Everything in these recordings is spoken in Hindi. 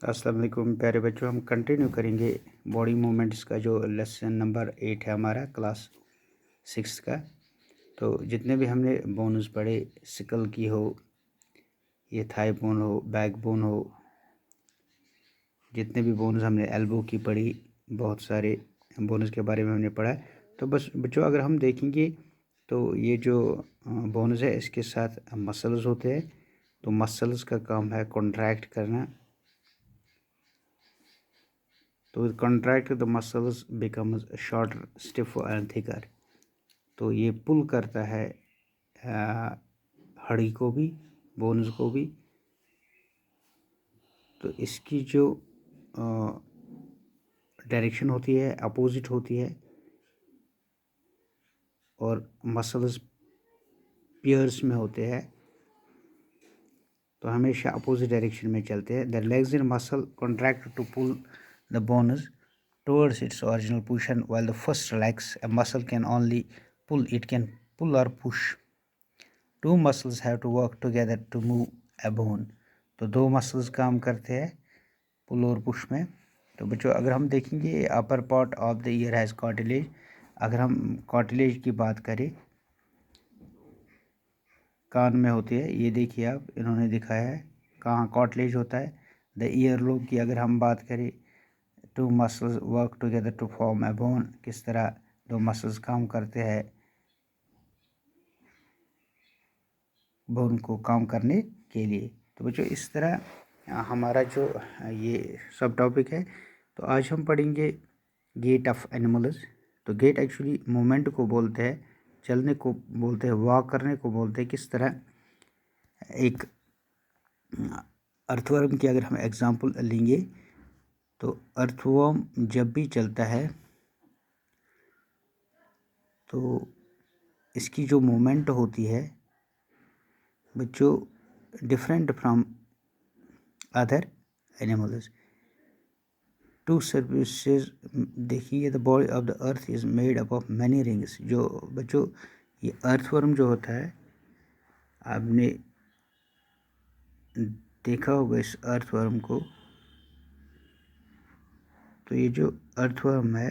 अस्सलाम वालेकुम प्यारे बच्चों, हम कंटिन्यू करेंगे बॉडी मूवमेंट्स का जो लेसन नंबर 8 है हमारा क्लास 6 का। तो जितने भी हमने बोन्स पढ़े, सिकल की हो, ये थाई बोन हो, बैक बोन हो, जितने भी बोन्स हमने एल्बो की पढ़ी, बहुत सारे बोन्स के बारे में हमने पढ़ा है। तो बस बच्चों अगर हम देखेंगे तो ये जो बोन्स है इसके साथ मसल्स होते हैं। तो मसल्स का काम है कॉन्ट्रैक्ट करना। तो contract the muscles becomes shorter, stiffer and thicker। तो ये पुल करता है हड्डी को भी, बोन्स को भी। तो इसकी जो डायरेक्शन होती है अपोजिट होती है और मसल्स पेयर्स में होते हैं, तो हमेशा अपोजिट डायरेक्शन में चलते हैं। The legs in muscle contract to pull the bones towards its original position, while the first relax, a muscle can only pull, it can pull or push। Two muscles have to work together to move a bone। तो दो मसल्स काम करते हैं पुल और पुश में। तो बच्चों अगर हम देखेंगे upper part of the year has cartilage. अगर हम कार्टिलेज की बात करें, कान में होती है, ये देखिए आप, इन्होंने दिखाया है कहाँ कार्टिलेज होता है। द ईयर लोब की अगर हम बात करें, two muscles work together to form a bone. किस तरह दो मसल्स काम करते हैं बोन को काम करने के लिए। तो बच्चों इस तरह हमारा जो ये सब टॉपिक है। तो आज हम पढ़ेंगे गेट ऑफ एनिमल्स। तो गेट एक्चुअली मूवमेंट को बोलते हैं, चलने को बोलते हैं, वॉक करने को बोलते हैं। किस तरह एक अर्थवर्म की अगर हम एग्जांपल लेंगे, तो अर्थवर्म जब भी चलता है तो इसकी जो मूवमेंट होती है बच्चों different from other animals. Two services देखिए, the body of the earth is made up of many rings. जो बच्चों ये अर्थवर्म जो होता है, आपने देखा होगा इस अर्थवर्म को। तो ये जो अर्थवर्म है,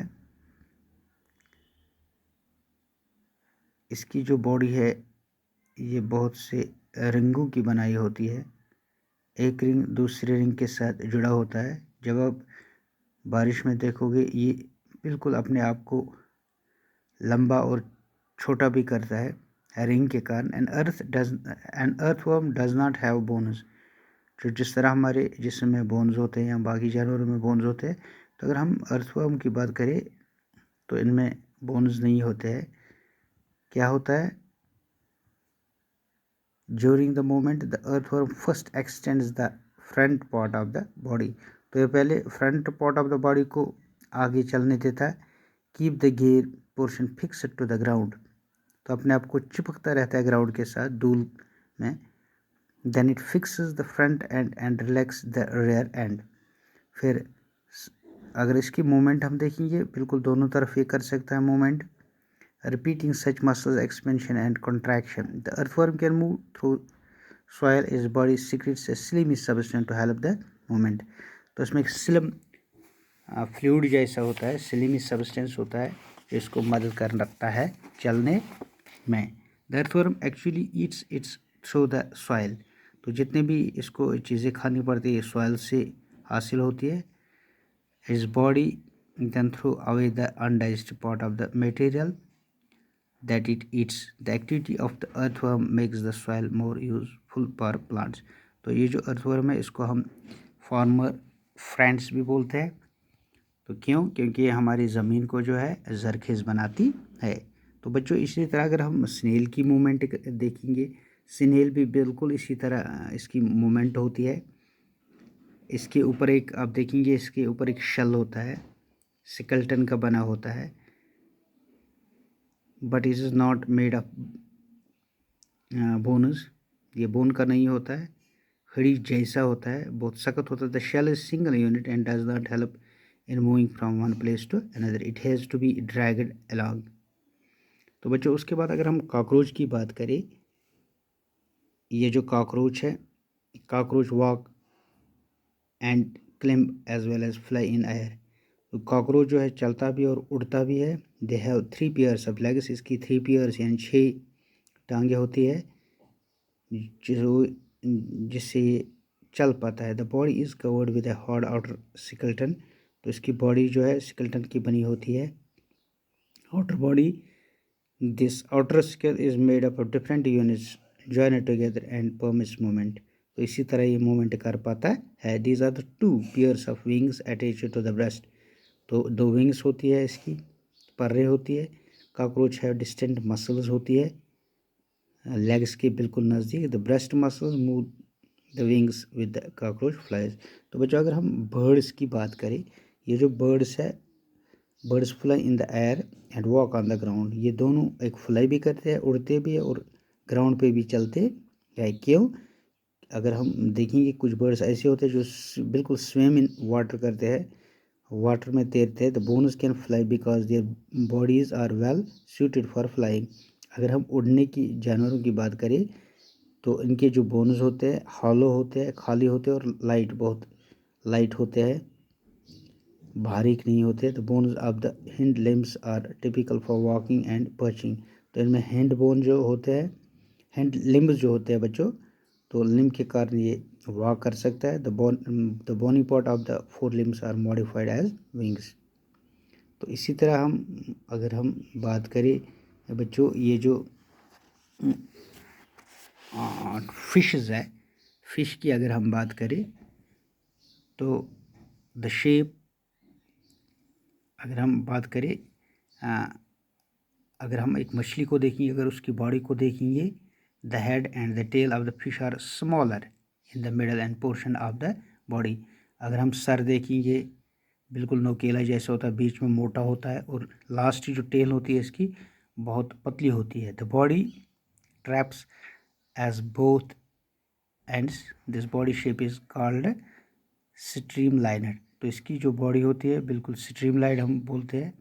इसकी जो बॉडी है ये बहुत से रिंगों की बनाई होती है। एक रिंग दूसरे रिंग के साथ जुड़ा होता है। जब आप बारिश में देखोगे, ये बिल्कुल अपने आप को लंबा और छोटा भी करता है रिंग के कारण। An earthworm does not have bones. जो जिस तरह हमारे जिस्म में बोन्स होते हैं या बाकी जानवरों में बोन्स होते हैं, तो अगर हम अर्थवर्म की बात करें तो इनमें बोन्स नहीं होते हैं। क्या होता है, during the movement the earthworm first extends the front part of the body. तो ये पहले front part of the body को आगे चलने देता है। Keep the gear portion fixed to the ground. तो अपने आप को चिपकता रहता है ग्राउंड के साथ, धूल में। Then it fixes the front end and relax the rear end. फिर अगर इसकी मूवमेंट हम देखेंगे, बिल्कुल दोनों तरफ ये कर सकता है movement. Repeating such muscles expansion and contraction, the earthworm can move through soil, is body secretes a slimy substance to help the movement. तो इसमें एक स्लिम फ्लूइड जैसा होता है, स्लिमी सब्सटेंस होता है जो इसको मदद कर रखता है चलने में। The earthworm actually Yeats it's through the soil. तो जितने भी इसको चीज़ें खानी पड़ती है सॉइल से हासिल होती है। His body then throw away the undigested part of the material that it eats। The activity of the earthworm makes the soil more useful for plants। तो ये जो earthworm है इसको हम farmer friends भी बोलते हैं। तो क्यों? क्योंकि ये हमारी ज़मीन को जो है ज़रख़ेज़ बनाती है। तो बच्चों इसी तरह अगर हम स्नेल की मूवमेंट देखेंगे, स्नेल भी बिल्कुल इसी तरह इसकी मूवमेंट होती है। इसके ऊपर एक आप देखेंगे, इसके ऊपर एक शल होता है, स्केलेटन का बना होता है, but it is not made of bones. ये बोन का नहीं होता है, हड्डी जैसा होता है, बहुत सख्त होता है। The shell is single unit and does not help in moving from one place to another, it has to be dragged along. तो बच्चों उसके बाद अगर हम कॉकरोच की बात करें, ये जो कॉकरोच है, cockroach walk and climb as well as fly in air. तो कॉकरोच जो है चलता भी और उड़ता भी है। They have 3 pairs of legs, इसकी 3 पेयर्स यानी 6 टांगे होती है जो जिससे ये चल पाता है। The body is covered with a hard outer skeleton, तो इसकी बॉडी जो है स्केलेटन की बनी होती है। Outer body, this outer scale is made up of different units join together and permits movement, तो इसी तरह ये मूवमेंट कर पाता है। These are the 2 pairs of wings attached to the breast, तो 2 विंग्स होती है इसकी, पर्रे होती है। कॉकरोच है डिस्टेंट मसल्स होती है लेग्स के बिल्कुल नज़दीक। The breast muscles move the wings with the cockroach flies. तो बच्चों अगर हम बर्ड्स की बात करें, ये जो बर्ड्स है, birds fly in the air and walk on the ground, ये दोनों एक फ्लाई भी करते हैं, उड़ते भी है और ग्राउंड पे भी चलते हैं। क्यों? अगर हम देखेंगे कुछ बर्ड्स ऐसे होते हैं जो बिल्कुल स्विम इन वाटर करते हैं, वाटर में तैरते हैं। The bones can fly because their bodies are well suited for flying. अगर हम उड़ने की जानवरों की बात करें तो इनके जो बोन्स होते हैं हॉलो होते हैं, खाली होते हैं और लाइट, बहुत लाइट होते हैं, भारी नहीं होते। The bones of the hind limbs are typical for walking and perching, तो इनमें हैंड बोन जो होते हैं, हैंड लिम्स जो होते हैं बच्चों, तो लिम्ब के कारण ये वॉक कर सकता है। The bony part of the 4 limbs are modified as wings. तो इसी तरह अगर हम बात करें बच्चों, ये जो फिशेस है, फिश की अगर हम बात करें तो द शेप, अगर हम बात करें अगर हम एक मछली को देखेंगे, अगर उसकी बॉडी को देखेंगे, the head and the tail of the fish are smaller in the middle and portion of the body. अगर हम सर देखेंगे बिल्कुल नोकेला जैसा होता है, बीच में मोटा होता है और लास्ट की जो टेल होती है इसकी बहुत पतली होती है। The body tapers at both ends, this body shape is called streamliner, तो इसकी जो बॉडी होती है बिल्कुल स्ट्रीमलाइनर हम बोलते हैं,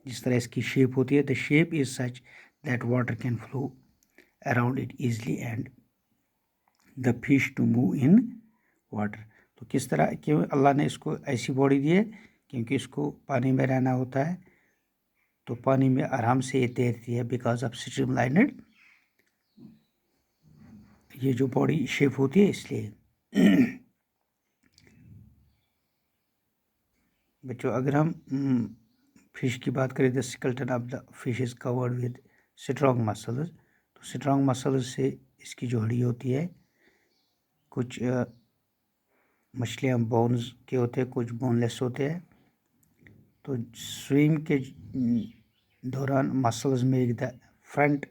जिस तरह इसकी शेप होती है। The shape is such that water can flow around it easily and the fish to move in water. तो किस तरह, क्यों अल्लाह ने इसको ऐसी बॉडी दी है? क्योंकि इसको पानी में रहना होता है, तो पानी में आराम से ये तैरती है बिकॉज ऑफ स्ट्रीमलाइनर, ये जो बॉडी शेप होती है इसलिए। बच्चों अगर हम फिश की बात करें, the skeleton of the fish is covered with strong muscles, तो स्ट्रॉन्ग मसल्स से इसकी जो हड्डी होती है, कुछ मछलियाँ बोन्स के होते हैं, कुछ बोनलेस होते हैं। तो स्विम के दौरान muscles make the front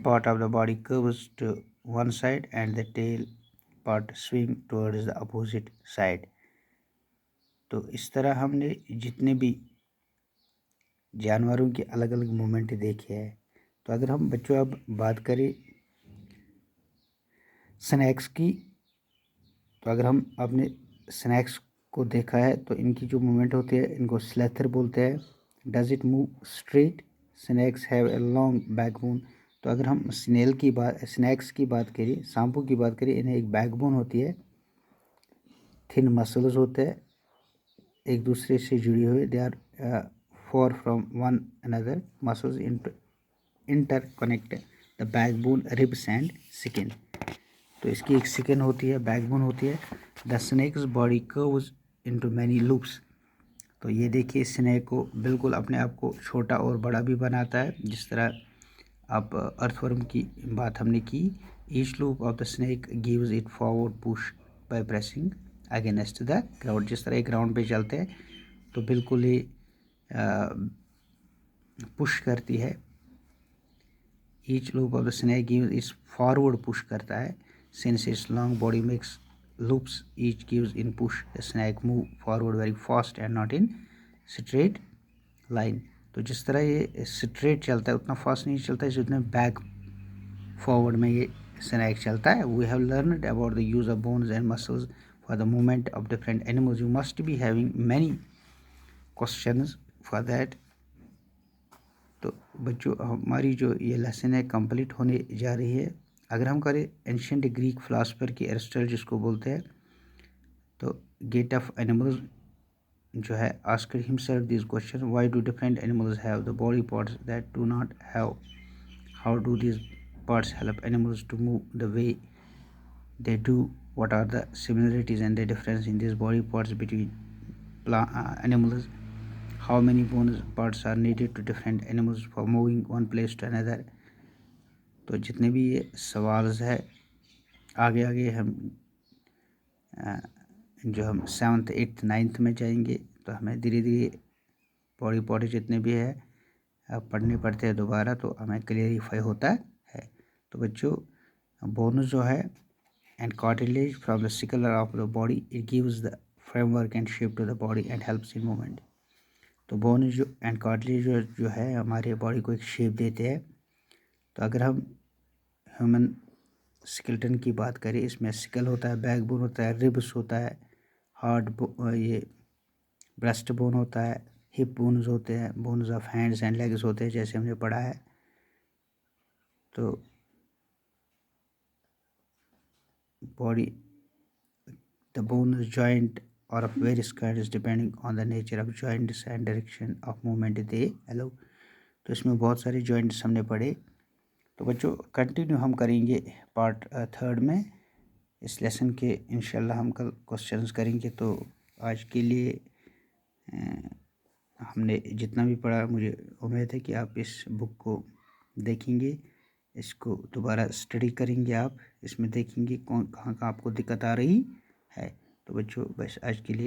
part of the body curves to one side and the tail part swing towards the opposite side। तो इस तरह हमने जितने भी जानवरों के अलग अलग मूवमेंट देखे हैं। तो अगर हम बच्चों अब बात करें स्नैक्स की, तो अगर हम अपने स्नैक्स को देखा है तो इनकी जो मूवमेंट होती है इनको स्लेथर बोलते हैं। Does it move straight? Snacks have a long backbone, तो अगर हम स्नैक्स की बात करें, सांपों की बात करें, इन्हें एक बैकबोन होती है, थिन मसल्स होते हैं, एक दूसरे से जुड़ी हुई, they are for from one another, muscles interconnect the backbone ribs and skin, तो इसकी एक स्किन होती है, बैकबोन होती है। The snake's body curves into many loops, तो ये देखिए स्नैक को बिल्कुल अपने आप को छोटा और बड़ा भी बनाता है, जिस तरह आप अर्थवर्म की बात हमने की। Each loop of the snake gives it forward push by pressing against the ground, जिस तरह ग्राउंड पे चलते हैं तो बिल्कुल ही पुश करती है। Each loop of the snake gives it's forward push करता है, since it's long body makes loops each gives in push, the snake move forward very fast and not in straight line, तो जिस तरह ये स्ट्रेट चलता है उतना फास्ट नहीं चलता है जितने बैक फॉरवर्ड में ये स्नैक चलता है। We have learned about the use of bones and muscles for the movement of different animals, you must be having many questions for that. तो बच्चों हमारी जो ये लेसन है कंप्लीट होने जा रही है। अगर हम करें एंशिएंट ग्रीक फिलासफर की एरिस्टोटल जिसको बोलते हैं, तो गेट ऑफ एनिमल्स जो है asked himself this question, why do different animals have the body parts that do not have, how do these parts help animals to move the way they do, what are the similarities and the difference in these body parts between animals, how many bones parts are needed to different animals for moving one place to another। तो जितने भी ये सवाल है आगे आगे हम जो हम 7th 8th 9th में जाएंगे तो हमें धीरे धीरे बॉडी पार्ट जितने भी है अब पढ़ने पड़ते हैं दोबारा तो हमें क्लियरिफाई होता है। तो बच्चों बोन्स जो है and cartilage from the sickle of the body, it gives the framework and shape to the body and helps in movement. तो बोन जो एंड कार्टिलेज जो है हमारे बॉडी को एक शेप देते हैं। तो अगर हम ह्यूमन स्केलेटन की बात करें, इसमें स्कल होता है, बैकबोन होता है, रिब्स होता है, ये ब्रेस्ट बोन होता है, हिप बोन्स होते हैं, bones of hands and legs होते हैं जैसे हमने पढ़ा है। तो बॉडी द बोन्स जॉइंट और of various kinds depending on the nature of joints and direction of movement they allow. तो इसमें बहुत सारे जॉइंट्स हमने पढ़े। तो बच्चों कंटिन्यू हम करेंगे पार्ट 3 में इस लेसन के, इंशाल्लाह हम कल क्वेश्चंस करेंगे। तो आज के लिए हमने जितना भी पढ़ा, मुझे उम्मीद है कि आप इस बुक को देखेंगे, इसको दोबारा स्टडी करेंगे, आप इसमें देखेंगे कहाँ कहाँ आपको दिक्कत आ रही है। तो बच्चों बस आज के लिए